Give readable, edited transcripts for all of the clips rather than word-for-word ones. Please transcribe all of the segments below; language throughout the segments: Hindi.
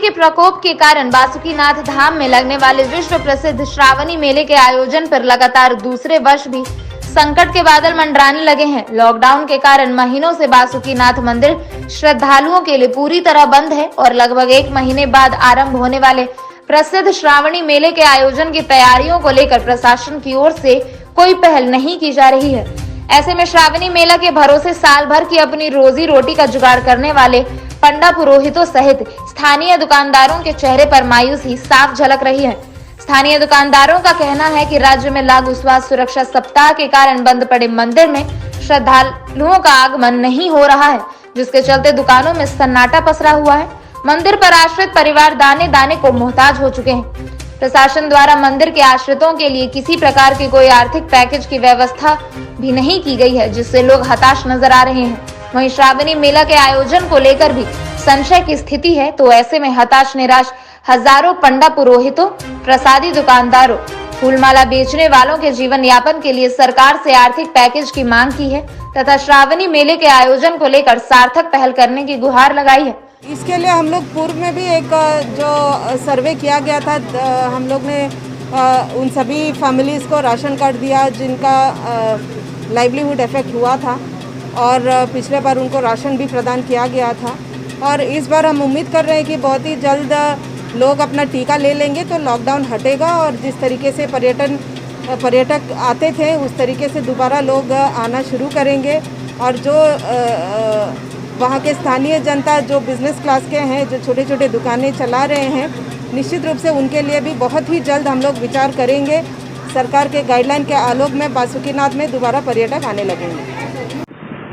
के प्रकोप के कारण बासुकीनाथ धाम में लगने वाले विश्व प्रसिद्ध श्रावणी मेले के आयोजन पर लगातार दूसरे वर्ष भी संकट के बादल मंडराने लगे हैं। लॉकडाउन के कारण महीनों से बासुकीनाथ मंदिर श्रद्धालुओं के लिए पूरी तरह बंद है और लगभग 1 महीने बाद आरंभ होने वाले प्रसिद्ध श्रावणी मेले के आयोजन की तैयारियों को लेकर प्रशासन की ओर से कोई पहल नहीं की जा रही है। ऐसे में श्रावणी मेला के भरोसे साल भर की अपनी रोजी रोटी का जुगाड़ करने वाले पंडा पुरोहितों सहित स्थानीय दुकानदारों के चेहरे पर मायूसी साफ झलक रही है। स्थानीय दुकानदारों का कहना है कि राज्य में लागू स्वास्थ्य सुरक्षा सप्ताह के कारण बंद पड़े मंदिर में श्रद्धालुओं का आगमन नहीं हो रहा है, जिसके चलते दुकानों में सन्नाटा पसरा हुआ है। मंदिर पर आश्रित परिवार दाने दाने को मोहताज हो चुके हैं। प्रशासन द्वारा मंदिर के आश्रितों के लिए किसी प्रकार के कोई आर्थिक पैकेज की व्यवस्था भी नहीं की गई है, जिससे लोग हताश नजर आ रहे हैं। वहीं श्रावणी मेला के आयोजन को लेकर भी संशय की स्थिति है, तो ऐसे में हताश निराश हजारों पंडा पुरोहितों, प्रसादी दुकानदारों, फूलमाला बेचने वालों के जीवन यापन के लिए सरकार से आर्थिक पैकेज की मांग की है तथा श्रावणी मेले के आयोजन को लेकर सार्थक पहल करने की गुहार लगाई है। इसके लिए हम लोग पूर्व में भी एक जो सर्वे किया गया था, हम लोग ने उन सभी फैमिलीज़ को राशन कार्ड दिया जिनका लाइवलीहुड इफेक्ट हुआ था और पिछले बार उनको राशन भी प्रदान किया गया था। और इस बार हम उम्मीद कर रहे हैं कि बहुत ही जल्द लोग अपना टीका ले लेंगे तो लॉकडाउन हटेगा और जिस तरीके से पर्यटक आते थे उस तरीके से दोबारा लोग आना शुरू करेंगे। और जो वहाँ के स्थानीय जनता जो बिज़नेस क्लास के हैं, जो छोटे छोटे दुकानें चला रहे हैं, निश्चित रूप से उनके लिए भी बहुत ही जल्द हम लोग विचार करेंगे। सरकार के गाइडलाइन के आलोक में बासुकीनाथ में दोबारा पर्यटक आने लगेंगे।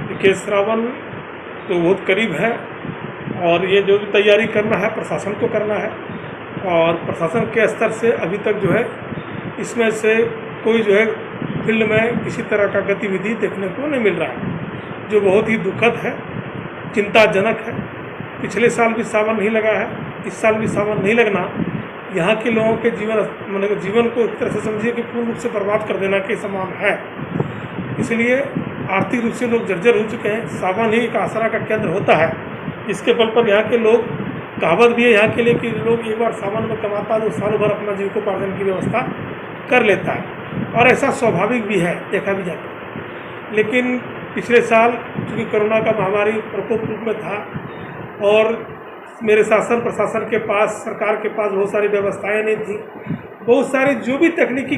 देखिए, श्रावण तो बहुत करीब है और ये जो भी तैयारी करना है प्रशासन को करना है और प्रशासन के स्तर से अभी तक जो है इसमें से कोई जो है फील्ड में किसी तरह का गतिविधि देखने को नहीं मिल रहा है, जो बहुत ही दुखद है, चिंताजनक है। पिछले साल भी सावन नहीं लगा है, इस साल भी सावन नहीं लगना यहाँ के लोगों के जीवन को एक तरह से समझिए कि पूर्ण रूप से बर्बाद कर देना के समान है। इसलिए आर्थिक रूप से लोग जर्जर हो चुके हैं। सावन ही एक आसरा का केंद्र होता है, इसके बल पर यहाँ के लोग, कहावत भी है यहाँ के लिए कि लोग एक बार सावन में कमाता है तो सालों भर अपना जीविकोपार्जन की व्यवस्था कर लेता है और ऐसा स्वाभाविक भी है, देखा भी जाता है। लेकिन पिछले साल चूँकि कोरोना का महामारी प्रकोप रूप में था और मेरे शासन प्रशासन के पास, सरकार के पास बहुत सारी व्यवस्थाएं नहीं थी, बहुत सारी जो भी तकनीकी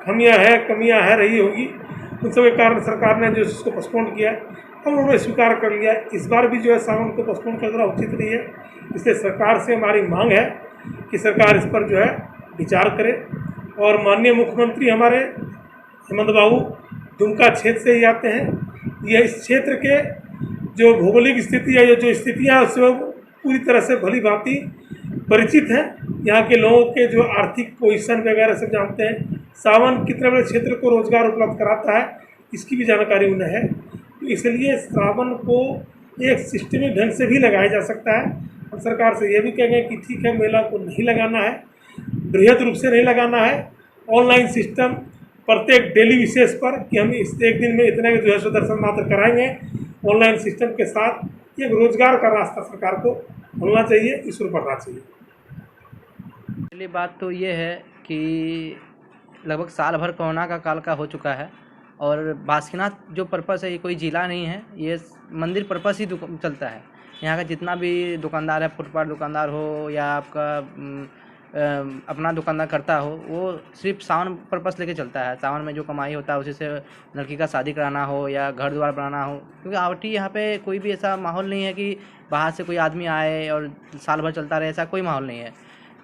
कमियां हैं रही होगी, उन सब के कारण सरकार ने जो इसको पोस्टपोन किया हम उन्होंने स्वीकार कर लिया। इस बार भी जो है सावन को पोस्टपोन करना उचित नहीं है। इसलिए सरकार से हमारी मांग है कि सरकार इस पर जो है विचार करे। और माननीय मुख्यमंत्री हमारे हेमंत बाबू दुमका क्षेत्र से ही आते हैं। यह इस क्षेत्र के जो भौगोलिक स्थिति है, जो स्थितियाँ हैं उसमें पूरी तरह से भली भांति परिचित हैं। यहाँ के लोगों के जो आर्थिक पोजीशन वगैरह सब जानते हैं। सावन कितने बड़े क्षेत्र को रोजगार उपलब्ध कराता है इसकी भी जानकारी उन्हें है। तो इसलिए सावन को एक सिस्टमिक ढंग से भी लगाया जा सकता है। और सरकार से ये भी कहेंगे कि ठीक है, मेला को नहीं लगाना है, बृहद रूप से नहीं लगाना है, ऑनलाइन सिस्टम प्रत्येक डेली विशेष पर कि हम इस एक दिन में इतने जो है सो दर्शन मात्र कराएंगे, ऑनलाइन सिस्टम के साथ एक रोजगार का रास्ता सरकार को खोलना चाहिए, इस पर बढ़ना चाहिए। पहली बात तो ये है कि लगभग साल भर कोरोना का काल का हो चुका है और बासुकीनाथ जो पर्पस है ये कोई जिला नहीं है, ये मंदिर पर्पस ही चलता है। यहाँ का जितना भी दुकानदार है, फुटपाथ दुकानदार हो या आपका अपना दुकानदार करता हो, वो सिर्फ सावन पर्पस लेके चलता है। सावन में जो कमाई होता है उसी से लड़की का शादी कराना हो या घर द्वार बनाना हो, क्योंकि आवटी यहाँ पे कोई भी ऐसा माहौल नहीं है कि बाहर से कोई आदमी आए और साल भर चलता रहे, ऐसा कोई माहौल नहीं है।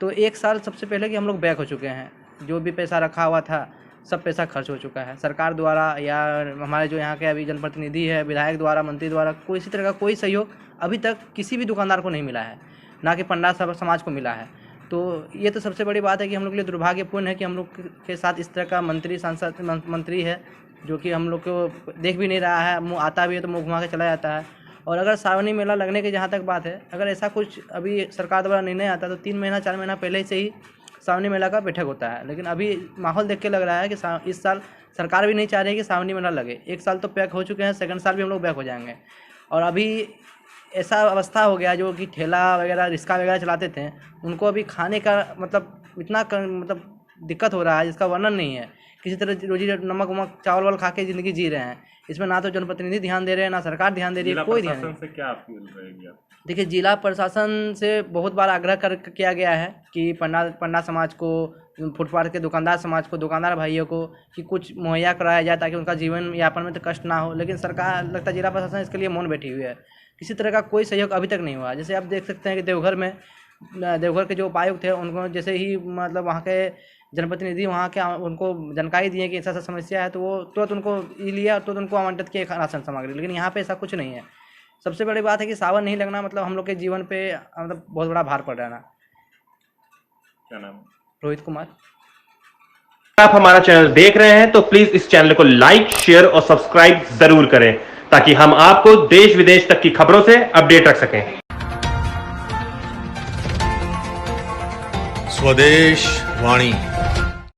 तो 1 साल सबसे पहले कि हम लोग बैक हो चुके हैं, जो भी पैसा रखा हुआ था सब पैसा खर्च हो चुका है। सरकार द्वारा या हमारे जो यहाँ के अभी जनप्रतिनिधि है, विधायक द्वारा, मंत्री द्वारा कोई इसी तरह का कोई सहयोग अभी तक किसी भी दुकानदार को नहीं मिला है, ना कि पंडा समाज को मिला है। तो ये तो सबसे बड़ी बात है कि हम लोग के लिए दुर्भाग्यपूर्ण है कि हम लोग के साथ इस तरह का मंत्री है जो कि हम लोग को देख भी नहीं रहा है, मुँह आता भी है तो मुँह घुमा के चला जाता है। और अगर श्रावणी मेला लगने की जहाँ तक बात है, अगर ऐसा कुछ अभी सरकार द्वारा निर्णय आता तो 3 महीना 4 महीना पहले से ही श्रावणी मेला का बैठक होता है। लेकिन अभी माहौल देख के लग रहा है कि इस साल सरकार भी नहीं चाह रही है कि श्रावणी मेला लगे। 1 साल तो पैक हो चुके हैं, सेकंड साल भी हम लोग बैक हो जाएंगे। और अभी ऐसा अवस्था हो गया जो कि ठेला वगैरह रिक्शा वगैरह चलाते थे, उनको अभी खाने का मतलब इतना मतलब दिक्कत हो रहा है जिसका वर्णन नहीं है। किसी तरह रोजी नमक वमक चावल वावल खा के ज़िंदगी जी रहे हैं। इसमें ना तो जनप्रतिनिधि ध्यान दे रहे हैं, ना सरकार ध्यान दे रही है, कोई ध्यान नहीं। से क्या अपील रहेगी आप? देखिए, जिला प्रशासन से बहुत बार आग्रह किया गया है कि पंडा समाज को, फुटपाथ के दुकानदार समाज को, दुकानदार भाइयों को कि कुछ मुहैया कराया जाए ताकि उनका जीवन यापन में तो कष्ट ना हो। लेकिन सरकार, लगता है जिला प्रशासन इसके लिए मौन बैठी हुई है। किसी तरह का कोई सहयोग अभी तक नहीं हुआ। जैसे आप देख सकते हैं कि देवघर के जो उपायुक्त थे, उनको जैसे ही मतलब वहाँ के जनप्रतिनिधि वहाँ के उनको जानकारी दिए कि ऐसा समस्या है, तो वो तुरंत उनको लिया, तुरंत उनको आवंटित किया राशन सामग्री। लेकिन यहाँ पे ऐसा कुछ नहीं है। सबसे बड़ी बात है कि सावन नहीं लगना मतलब हम लोग के जीवन पे मतलब बहुत बड़ा भार पड़ रहा है ना। क्या नाम? रोहित कुमार। आप हमारा चैनल देख रहे हैं तो प्लीज इस चैनल को लाइक, शेयर और सब्सक्राइब जरूर करें ताकि हम आपको देश विदेश तक की खबरों से अपडेट रख सकें। स्वदेश वाणी।